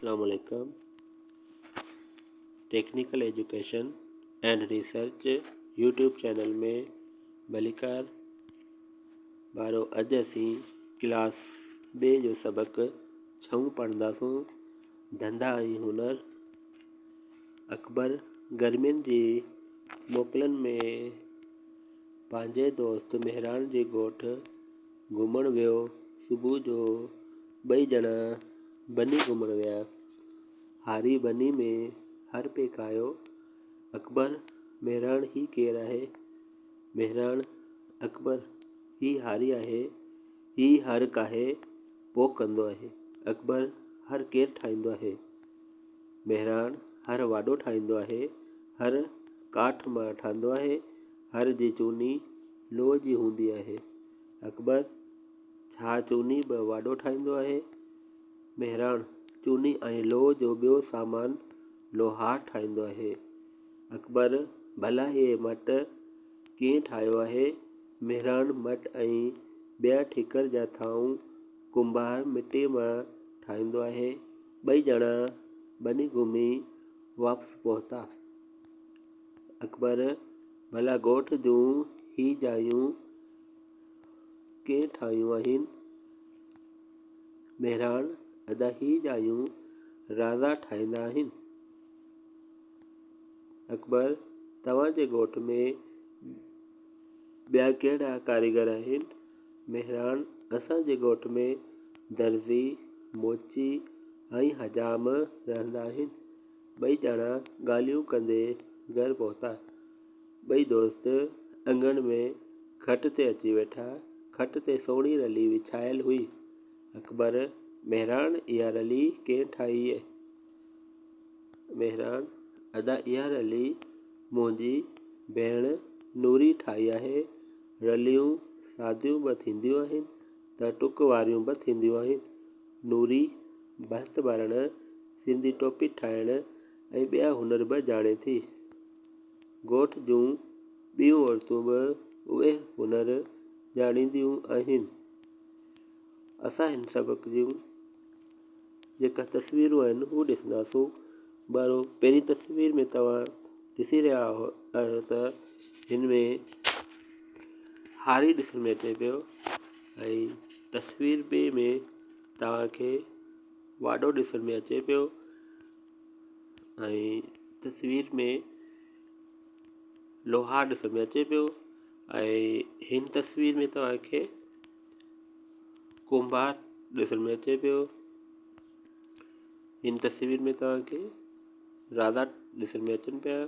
अस्सलामुअलैकुम। Technical education and research YouTube channel में भलीकार बारो। अज असी क्लास 2 जो सबक 6 पढ़ंदासूं। धंधा ऐं हुनर। अकबर गर्मियुनि जी मोकलनि में पंहिंजे दोस्त मेहरान जे ॻोठ घुमण वियो। सुबुह जो ॿई ॼणा बनी घुमण विया। हारी बनी में हर पेक आयो। अकबर मेहरान ही केरु आहे? मेहरान अकबर ही हारी आहे। ही हर काहे पोक कंदो आहे। अकबर हर केरु ठाहींदो आहे? मेहरान हर वाॾो ठाहींदो आहे। हर काठ मां ठहंदो आहे। हर जी चूनी लोह जी हूंदी आहे। अकबर छा चूनी बि वाॾो ठाहींदो आहे? मेहरान चूनी ऐं लोह जो ॿियो सामान लोहार ठाहींदो आहे। अकबर भला हे मट कीअं ठाहियो आहे? मेहरान मट ऐं ॿिया ठीकर जा थाऊं कुंभार मिटीअ मां ठाहींदो आहे। ॿई ॼणा बनी घुमी वापसि पहुता। अकबर भला ॻोठ जूं ही जायूं कंहिं ठाहियूं आहिनि? मेहरान अदा ही जायूं राजा ठाहींदा आहिनि। अकबर तव्हांजे ॻोठ में ॿिया कहिड़ा कारीगर आहिनि? मेहरान असांजे ॻोठ में दर्जी, मोची ऐं हजाम रहंदा आहिनि। ॿई ॼणा ॻाल्हियूं कंदे घर पहुता। ॿई दोस्त अंगण में खट ते अची वेठा। खट ते सोणी रली विछायल हुई। अकबर मेहरान इहा रली कंहिं ठाही आहे? मेहरान अदा इहा रली मुंहिंजी भेण नूरी ठाही आहे। रलियूं सादियूं बि थींदियूं आहिनि त टुक वारियूं बि थींदियूं आहिनि। नूरी भर्त भरण, सिंधी टोपी ठाहिण ऐं ॿिया हुनर बि ॼाणे थी। ॻोठ जूं ॿियूं औरतूं बि उहे हुनर ॼाणींदियूं आहिनि। असां हिन सबक जूं जेका तस्वीरूं आहिनि हू ॾिसंदासूं। बारो पहिरीं तस्वीर में तव्हां ॾिसी रहिया आहियो त हिन में हारी ॾिसण में अचे पियो ऐं तस्वीर ॿिए में तव्हांखे वाॾो ॾिसण में अचे पियो ऐं तस्वीर में लोहार ॾिसण में अचे पियो ऐं हिन तस्वीर में तव्हांखे कुंभार ॾिसण में अचे पियो। हिन तस्वीर में तव्हांखे राजा ॾिसण में अचनि पिया।